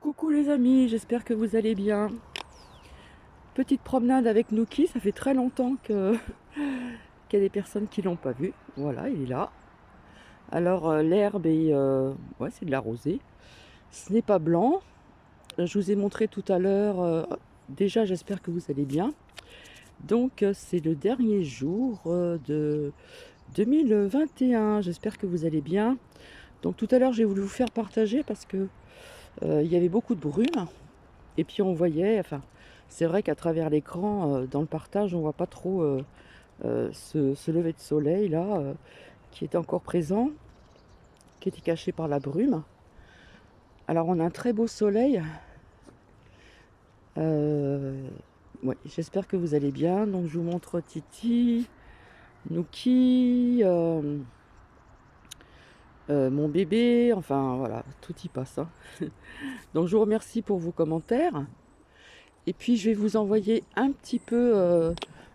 Coucou les amis, j'espère que vous allez bien. Petite promenade avec Nuki, ça fait très longtemps qu'il y a des personnes qui l'ont pas vu. Voilà, il est là. Alors l'herbe est, ouais, c'est de la rosée. Ce n'est pas blanc. Je vous ai montré tout à l'heure. Déjà, j'espère que vous allez bien. Donc c'est le dernier jour de 2021. J'espère que vous allez bien. Donc tout à l'heure, j'ai voulu vous faire partager parce que il y avait beaucoup de brume. Et puis on voyait, enfin, c'est vrai qu'à travers l'écran, dans le partage, on voit pas trop ce lever de soleil là, qui est encore présent, qui était caché par la brume. Alors on a un très beau soleil. Euh, ouais, j'espère que vous allez bien. Donc je vous montre Titi, Nuki, mon bébé, enfin voilà, tout y passe, hein. Donc je vous remercie pour vos commentaires. Et puis je vais vous envoyer un petit peu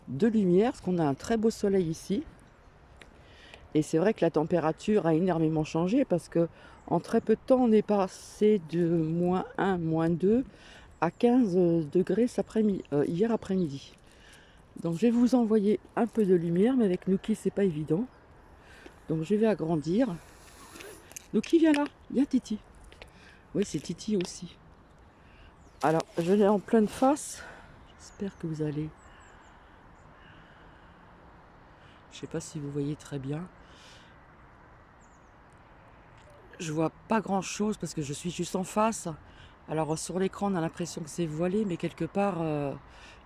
de lumière, parce qu'on a un très beau soleil ici. Et c'est vrai que la température a énormément changé parce que en très peu de temps, on est passé de -1, -2 à 15 degrés hier après-midi. Donc je vais vous envoyer un peu de lumière, mais avec Nuki, c'est pas évident. Donc je vais agrandir. Nuki, viens là, viens Titi. Oui, c'est Titi aussi. Alors, je l'ai en pleine face. J'espère que vous allez... Je sais pas si vous voyez très bien. Je vois pas grand chose parce que je suis juste en face. Alors sur l'écran on a l'impression que c'est voilé, mais quelque part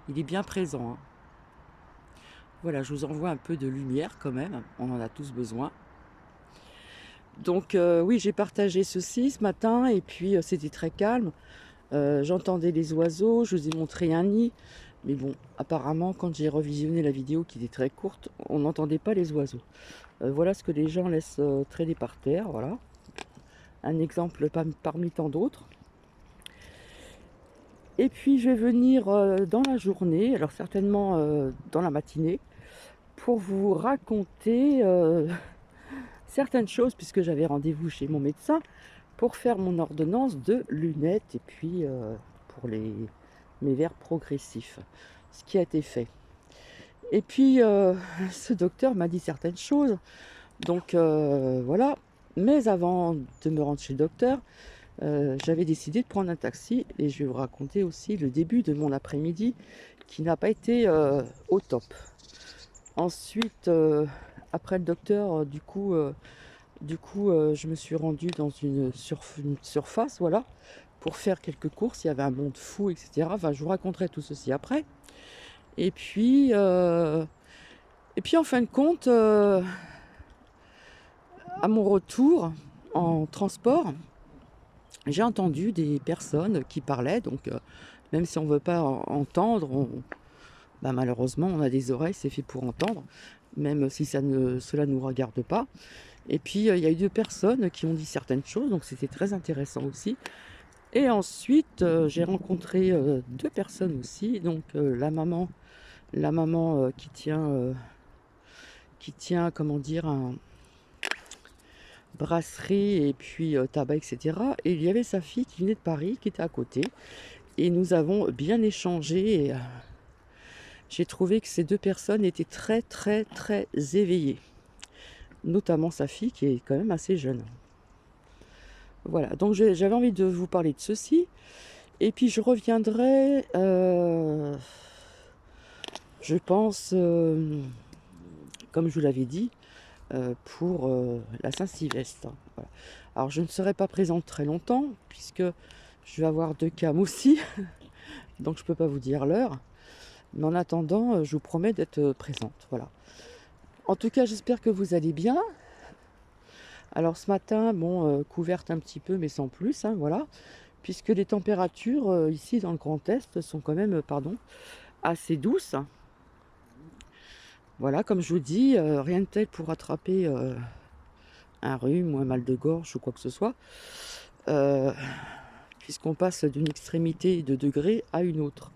il est bien présent, hein. Voilà, je vous envoie un peu de lumière quand même, on en a tous besoin. Donc oui, j'ai partagé ceci ce matin et puis c'était très calme. J'entendais les oiseaux, je vous ai montré un nid. Mais bon, apparemment quand j'ai revisionné la vidéo qui était très courte, on n'entendait pas les oiseaux. Voilà ce que les gens laissent traîner par terre, voilà. Un exemple parmi tant d'autres. Et puis je vais venir dans la journée, alors certainement dans la matinée, pour vous raconter certaines choses, puisque j'avais rendez-vous chez mon médecin pour faire mon ordonnance de lunettes et puis pour mes verres progressifs, ce qui a été fait. Et puis ce docteur m'a dit certaines choses, donc voilà. Mais avant de me rendre chez le docteur, j'avais décidé de prendre un taxi et je vais vous raconter aussi le début de mon après-midi qui n'a pas été au top. Ensuite, après le docteur, je me suis rendue dans une surface, voilà, pour faire quelques courses. Il y avait un monde fou, etc. Enfin, je vous raconterai tout ceci après. Et puis, en fin de compte, à mon retour en transport, j'ai entendu des personnes qui parlaient, donc même si on ne veut pas entendre, bah, malheureusement on a des oreilles, c'est fait pour entendre, même si cela ne nous regarde pas. Et puis il y a eu deux personnes qui ont dit certaines choses, donc c'était très intéressant aussi. Et ensuite j'ai rencontré deux personnes aussi, donc la maman qui tient, comment dire, un brasserie et puis tabac, etc. Et il y avait sa fille qui venait de Paris, qui était à côté. Et nous avons bien échangé. Et, j'ai trouvé que ces deux personnes étaient très, très, très éveillées. Notamment sa fille, qui est quand même assez jeune. Voilà, donc j'avais envie de vous parler de ceci. Et puis je reviendrai, je pense, comme je vous l'avais dit, pour la Saint-Sylvestre. Voilà. Alors je ne serai pas présente très longtemps, puisque je vais avoir deux cams aussi, donc je ne peux pas vous dire l'heure. Mais en attendant, je vous promets d'être présente. Voilà. En tout cas, j'espère que vous allez bien. Alors ce matin, bon, couverte un petit peu, mais sans plus, hein, voilà. Puisque les températures ici dans le Grand Est sont quand même, assez douces. Voilà, comme je vous dis, rien de tel pour attraper un rhume ou un mal de gorge ou quoi que ce soit, puisqu'on passe d'une extrémité de degrés à une autre.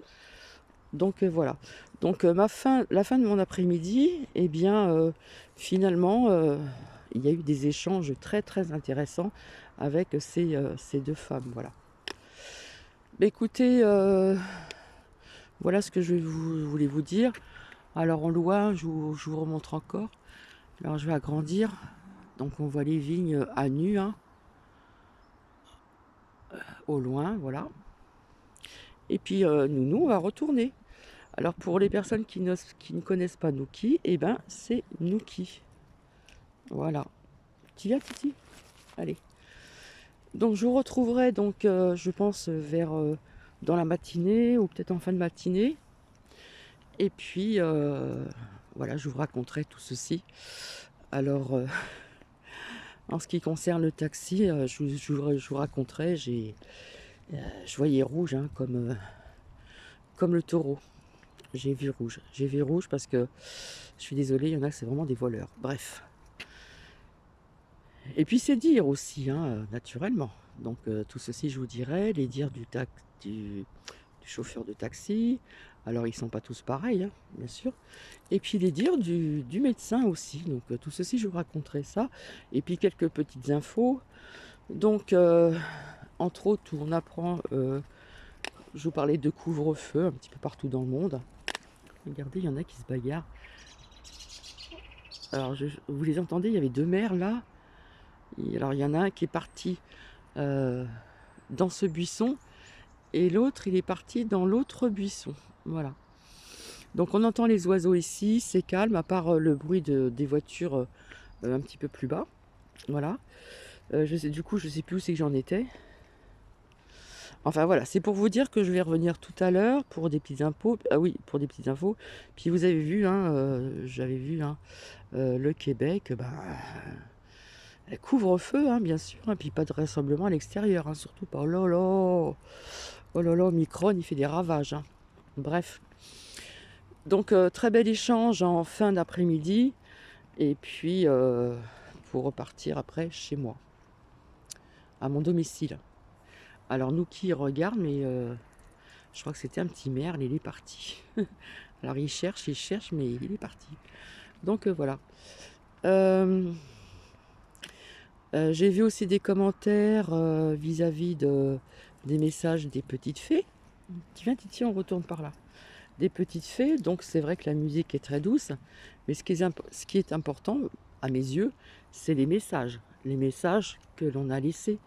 Donc voilà. Donc la fin de mon après-midi, eh bien finalement, il y a eu des échanges très très intéressants avec ces deux femmes. Voilà. Bah, écoutez, voilà ce que voulais vous dire. Alors en loin, je vous remontre encore. Alors je vais agrandir. Donc on voit les vignes à nu, hein, au loin, voilà. Et puis nous, on va retourner. Alors pour les personnes qui ne connaissent pas Nuki, eh ben c'est Nuki. Voilà. Tu viens, Titi? Allez. Donc je vous retrouverai donc je pense vers dans la matinée ou peut-être en fin de matinée. Et puis voilà, je vous raconterai tout ceci. Alors en ce qui concerne le taxi, je vous raconterai, je voyais rouge, hein, comme le taureau. J'ai vu rouge. J'ai vu rouge parce que je suis désolée, il y en a c'est vraiment des voleurs. Bref. Et puis c'est dire aussi, hein, naturellement. Donc tout ceci je vous dirai, les dires du chauffeur de taxi. Alors ils sont pas tous pareils, hein, bien sûr. Et puis les dires du médecin aussi. Donc tout ceci je vous raconterai ça. Et puis quelques petites infos. Donc entre autres on apprend, je vous parlais de couvre-feu un petit peu partout dans le monde. Regardez, il y en a qui se bagarrent. Alors vous les entendez, il y avait deux mères là. Alors il y en a un qui est parti dans ce buisson et l'autre il est parti dans l'autre buisson. Voilà. Donc on entend les oiseaux ici, c'est calme à part le bruit des voitures un petit peu plus bas. Voilà. Du coup je sais plus où c'est que j'en étais. Enfin voilà, c'est pour vous dire que je vais revenir tout à l'heure pour des petites infos. Ah oui, pour des petites infos. Puis vous avez vu, hein, j'avais vu, hein, le Québec, bah, couvre-feu, hein, bien sûr, et puis pas de rassemblement à l'extérieur, hein, surtout pas. Oh là là, Omicron, il fait des ravages, hein. Bref. Donc très bel échange en fin d'après-midi, et puis pour repartir après chez moi, à mon domicile. Alors nous qui regarde, mais je crois que c'était un petit merle, il est parti. Alors il cherche, mais il est parti. Donc voilà. J'ai vu aussi des commentaires vis-à-vis des messages des petites fées. Tiens, Titi, on retourne par là. Des petites fées, donc c'est vrai que la musique est très douce, mais ce qui est important, à mes yeux, c'est les messages. Les messages que l'on a laissés.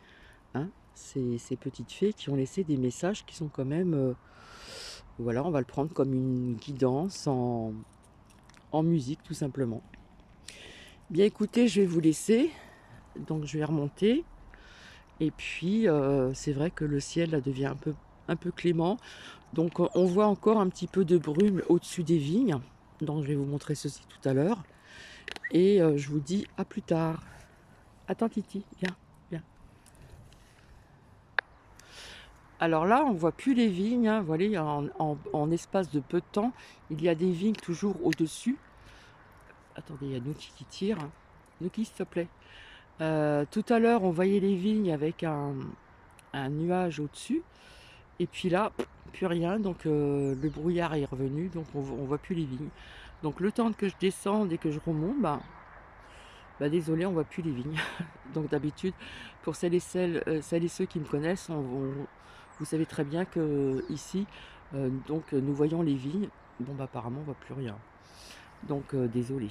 Hein, ces petites fées qui ont laissé des messages qui sont quand même... voilà, on va le prendre comme une guidance en musique, tout simplement. Bien écoutez, je vais vous laisser. Donc je vais remonter. Et puis c'est vrai que le ciel là, devient un peu clément. Donc on voit encore un petit peu de brume au-dessus des vignes. Donc je vais vous montrer ceci tout à l'heure. Et je vous dis à plus tard. Attends Titi, viens, viens. Alors là, on ne voit plus les vignes, hein. Vous voyez, en espace de peu de temps, il y a des vignes toujours au-dessus. Attendez, il y a Nuki qui tire. Nuki, s'il te plaît. Tout à l'heure, on voyait les vignes avec un nuage au-dessus. Et puis là, plus rien. Donc le brouillard est revenu. Donc on ne voit plus les vignes. Donc le temps que je descende et que je remonte, désolé, on ne voit plus les vignes. Donc d'habitude, pour celles et ceux qui me connaissent, vous savez très bien que ici, nous voyons les vignes. Bon, apparemment, on ne voit plus rien. Donc désolé.